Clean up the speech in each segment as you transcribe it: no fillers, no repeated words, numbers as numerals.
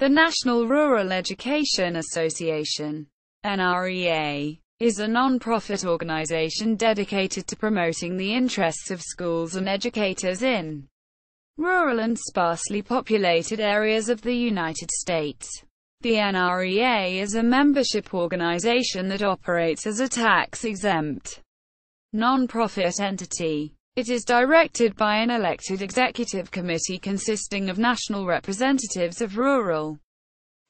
The National Rural Education Association, NREA, is a non-profit organization dedicated to promoting the interests of schools and educators in rural and sparsely populated areas of the United States. The NREA is a membership organization that operates as a tax-exempt, non-profit entity. It is directed by an elected executive committee consisting of national representatives of rural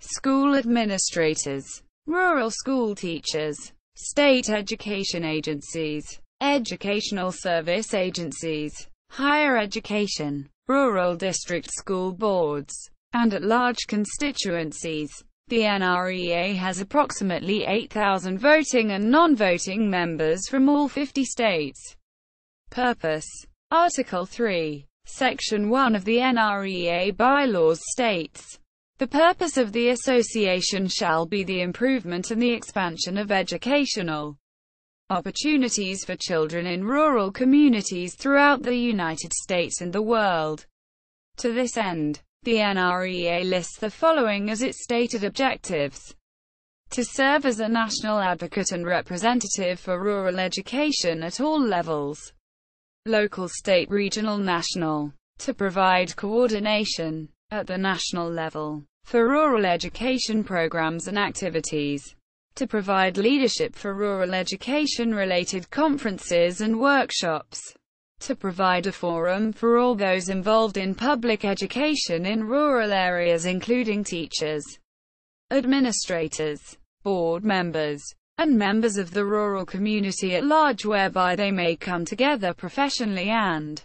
school administrators, rural school teachers, state education agencies, educational service agencies, higher education, rural district school boards, and at-large constituencies. The NREA has approximately 8,000 voting and non-voting members from all 50 states. Purpose. Article 3, Section 1 of the NREA bylaws states, "The purpose of the association shall be the improvement and the expansion of educational opportunities for children in rural communities throughout the United States and the world." To this end, the NREA lists the following as its stated objectives: to serve as a national advocate and representative for rural education at all levels, local, state, regional, national, to provide coordination at the national level for rural education programs and activities, to provide leadership for rural education-related conferences and workshops, to provide a forum for all those involved in public education in rural areas including teachers, administrators, board members, and members of the rural community at large, whereby they may come together professionally and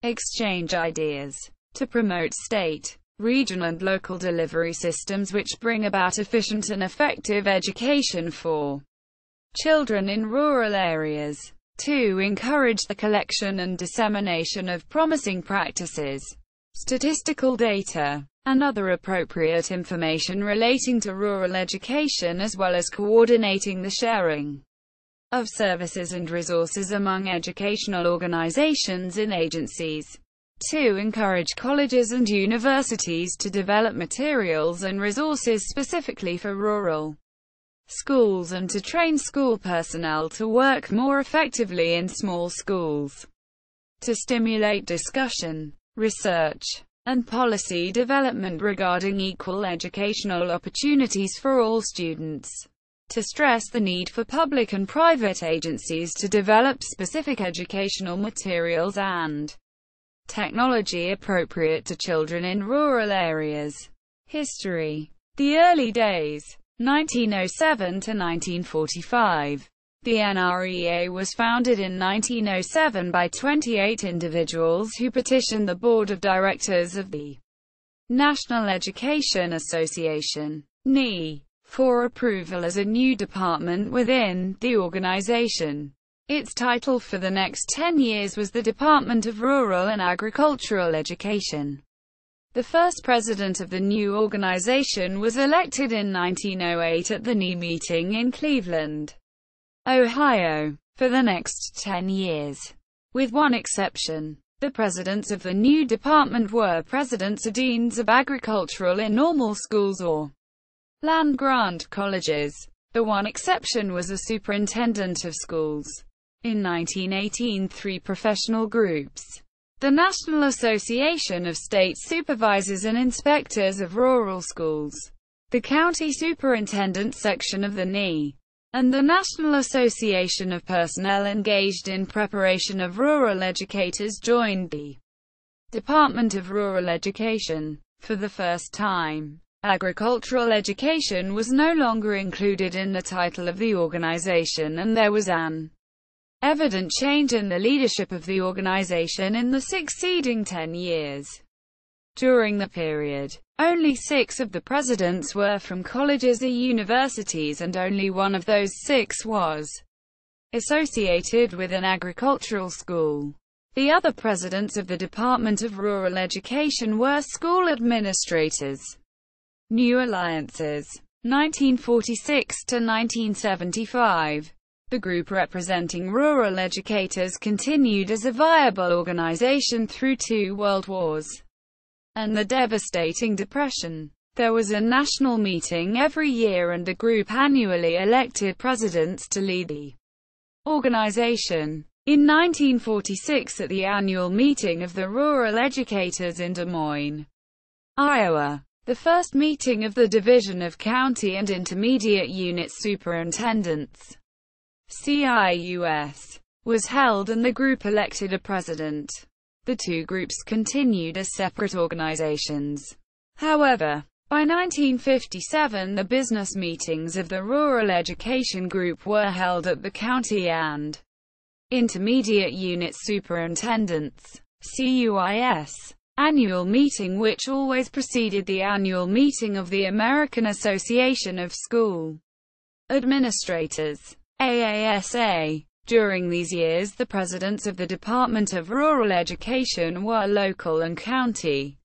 exchange ideas, to promote state, regional and local delivery systems which bring about efficient and effective education for children in rural areas, to encourage the collection and dissemination of promising practices, statistical data, and other appropriate information relating to rural education, as well as coordinating the sharing of services and resources among educational organizations and agencies, to encourage colleges and universities to develop materials and resources specifically for rural schools, and to train school personnel to work more effectively in small schools, to stimulate discussion, research, and policy development regarding equal educational opportunities for all students, to stress the need for public and private agencies to develop specific educational materials and technology appropriate to children in rural areas. History. The early days, 1907 to 1945. The NREA was founded in 1907 by 28 individuals who petitioned the Board of Directors of the National Education Association, NE, for approval as a new department within the organization. Its title for the next 10 years was the Department of Rural and Agricultural Education. The first president of the new organization was elected in 1908 at the NE meeting in Cleveland, Ohio, for the next 10 years. With one exception, the presidents of the new department were presidents or deans of agricultural in normal schools or land-grant colleges. The one exception was a superintendent of schools. In 1918, 3 professional groups, the National Association of State Supervisors and Inspectors of Rural Schools, the County Superintendent Section of the NE, and the National Association of Personnel Engaged in Preparation of Rural Educators, joined the Department of Rural Education. For the first time, agricultural education was no longer included in the title of the organization, and there was an evident change in the leadership of the organization in the succeeding 10 years. During the period, only 6 of the presidents were from colleges or universities, and only one of those 6 was associated with an agricultural school. The other presidents of the Department of Rural Education were school administrators. New alliances. 1946 to 1975. The group representing rural educators continued as a viable organization through 2 world wars and the devastating Depression. There was a national meeting every year and the group annually elected presidents to lead the organization. In 1946, at the annual meeting of the Rural Educators in Des Moines, Iowa, the first meeting of the Division of County and Intermediate Unit Superintendents, CIUS, was held and the group elected a president. The two groups continued as separate organizations. However, by 1957 the business meetings of the Rural Education Group were held at the County and Intermediate Unit Superintendents, CUIS, annual meeting, which always preceded the annual meeting of the American Association of School Administrators, AASA. During these years the presidents of the Department of Rural Education were local and county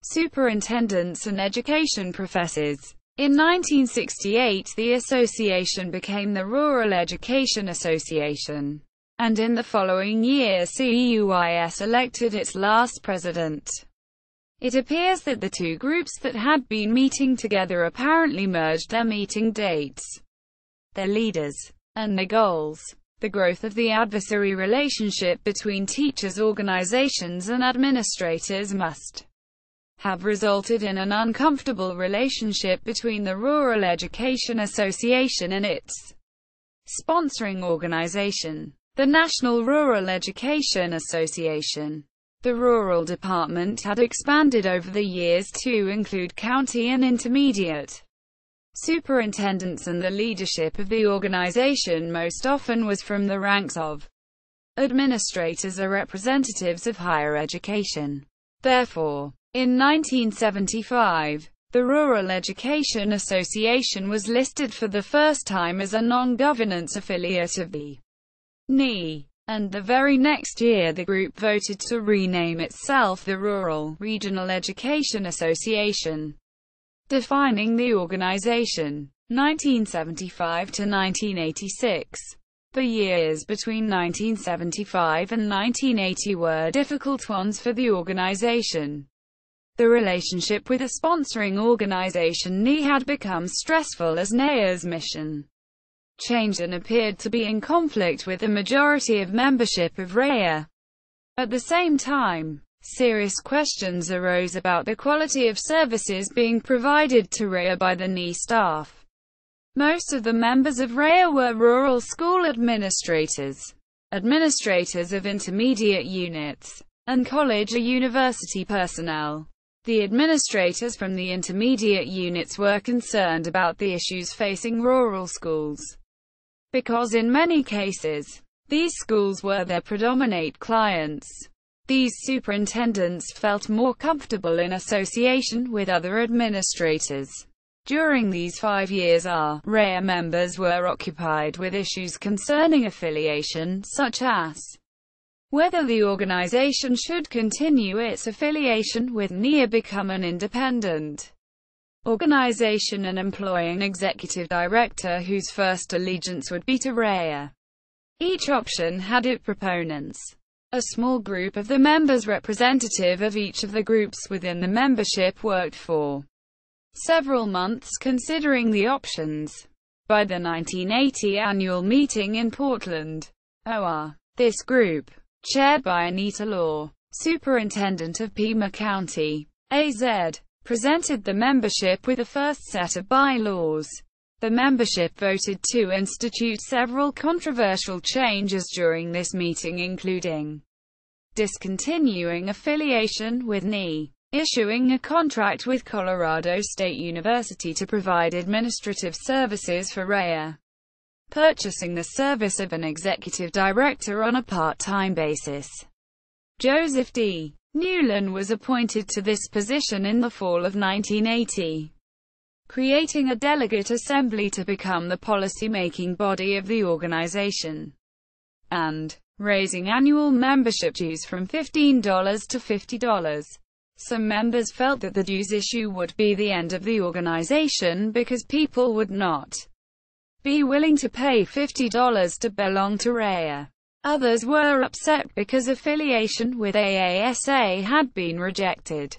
superintendents and education professors. In 1968 the association became the Rural Education Association, and in the following year CUIS elected its last president. It appears that the two groups that had been meeting together apparently merged their meeting dates, their leaders, and their goals. The growth of the adversary relationship between teachers' organizations and administrators must have resulted in an uncomfortable relationship between the Rural Education Association and its sponsoring organization, the National Rural Education Association. The rural department had expanded over the years to include county and intermediate superintendents, and the leadership of the organization most often was from the ranks of administrators or representatives of higher education. Therefore, in 1975, the Rural Education Association was listed for the first time as a non-governance affiliate of the NE, and the very next year the group voted to rename itself the Rural Regional Education Association, defining the organization. 1975 to 1986. The years between 1975 and 1980 were difficult ones for the organization. The relationship with a sponsoring organization, NE, had become stressful as NEA's mission changed and appeared to be in conflict with the majority of membership of REA. At the same time, serious questions arose about the quality of services being provided to REA by the NE staff. Most of the members of REA were rural school administrators, administrators of intermediate units, and college or university personnel. The administrators from the intermediate units were concerned about the issues facing rural schools, because in many cases, these schools were their predominant clients. These superintendents felt more comfortable in association with other administrators. During these 5 years REA members were occupied with issues concerning affiliation, such as whether the organization should continue its affiliation with NE or become an independent organization, and employ an executive director whose first allegiance would be to REA. Each option had its proponents. A small group of the members representative of each of the groups within the membership worked for several months considering the options. By the 1980 annual meeting in Portland, OR, this group, chaired by Anita Law, superintendent of Pima County, AZ, presented the membership with the first set of bylaws. The membership voted to institute several controversial changes during this meeting, including discontinuing affiliation with NE, issuing a contract with Colorado State University to provide administrative services for REA, purchasing the service of an executive director on a part-time basis. Joseph D. Newland was appointed to this position in the fall of 1980, creating a delegate assembly to become the policy-making body of the organization, and raising annual membership dues from $15 to $50. Some members felt that the dues issue would be the end of the organization because people would not be willing to pay $50 to belong to REA. Others were upset because affiliation with AASA had been rejected.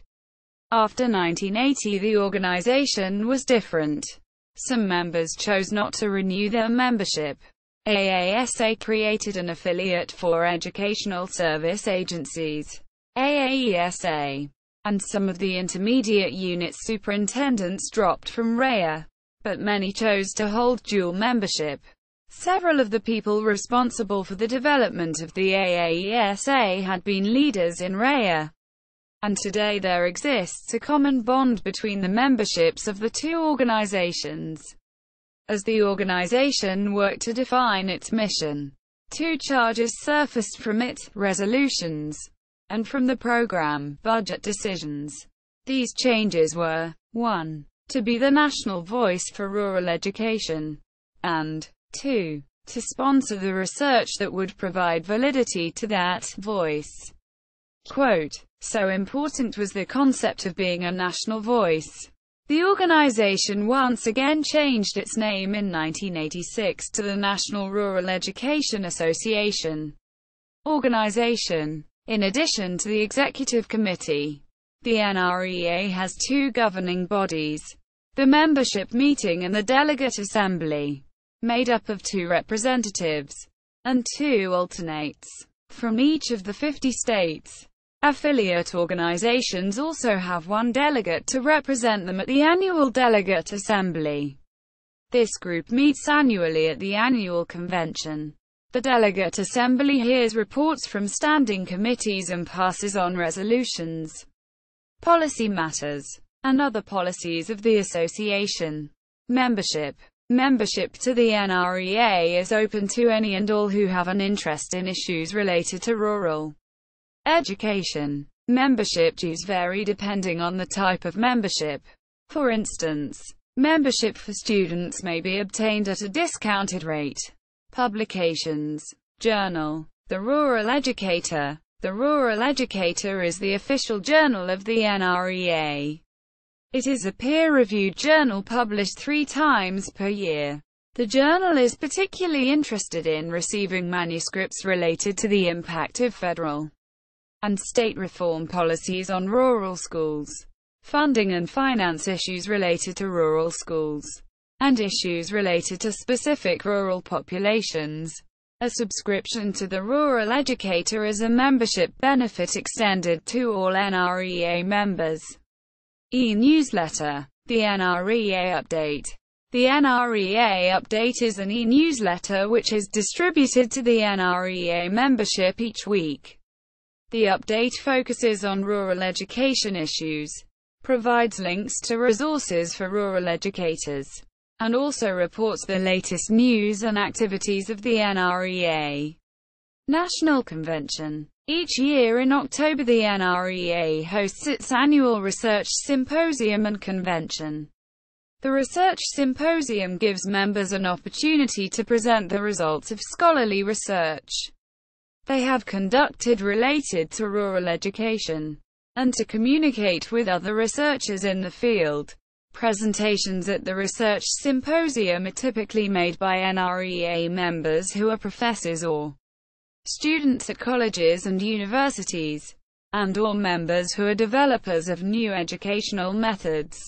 After 1980, the organization was different. Some members chose not to renew their membership. AASA created an affiliate for educational service agencies, AAESA, and some of the intermediate unit superintendents dropped from RAIA, but many chose to hold dual membership. Several of the people responsible for the development of the AAESA had been leaders in RAIA, and today there exists a common bond between the memberships of the two organizations. As the organization worked to define its mission, two charges surfaced from its resolutions and from the program budget decisions. These changes were: 1. To be the national voice for rural education, and 2. To sponsor the research that would provide validity to that voice. Quote, so important was the concept of being a national voice. The organization once again changed its name in 1986 to the National Rural Education Association organization. In addition to the Executive Committee, the NREA has two governing bodies, the Membership Meeting and the Delegate Assembly, made up of 2 representatives and 2 alternates from each of the 50 states. Affiliate organizations also have 1 delegate to represent them at the annual Delegate Assembly. This group meets annually at the annual convention. The Delegate Assembly hears reports from standing committees and passes on resolutions, policy matters, and other policies of the association. Membership to the NREA is open to any and all who have an interest in issues related to rural education. Membership dues vary depending on the type of membership. For instance, membership for students may be obtained at a discounted rate. Publications. Journal. The Rural Educator. The Rural Educator is the official journal of the NREA. It is a peer-reviewed journal published 3 times per year. The journal is particularly interested in receiving manuscripts related to the impact of federal and state reform policies on rural schools, funding and finance issues related to rural schools, and issues related to specific rural populations. A subscription to the Rural Educator is a membership benefit extended to all NREA members. E-newsletter. The NREA Update. The NREA Update is an e-newsletter which is distributed to the NREA membership each week. The update focuses on rural education issues, provides links to resources for rural educators, and also reports the latest news and activities of the NREA. National Convention. Each year in October the NREA hosts its annual Research Symposium and Convention. The Research Symposium gives members an opportunity to present the results of scholarly research they have conducted related to rural education, and to communicate with other researchers in the field. Presentations at the Research Symposium are typically made by NREA members who are professors or students at colleges and universities, and/or members who are developers of new educational methods,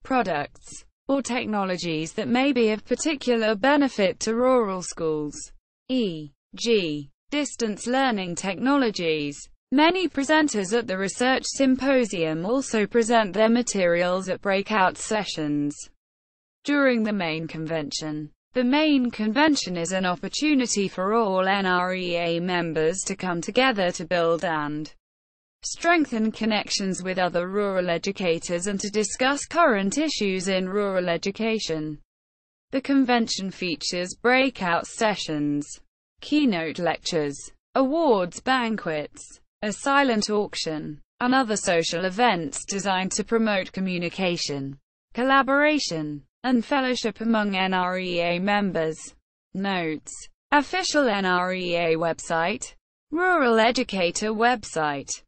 products, or technologies that may be of particular benefit to rural schools, e.g., distance learning technologies. Many presenters at the Research Symposium also present their materials at breakout sessions during the main convention. The main convention is an opportunity for all NREA members to come together to build and strengthen connections with other rural educators and to discuss current issues in rural education. The convention features breakout sessions, keynote lectures, awards banquets, a silent auction, and other social events designed to promote communication, collaboration, and fellowship among NREA members. Notes. Official NREA website. Rural Educator website.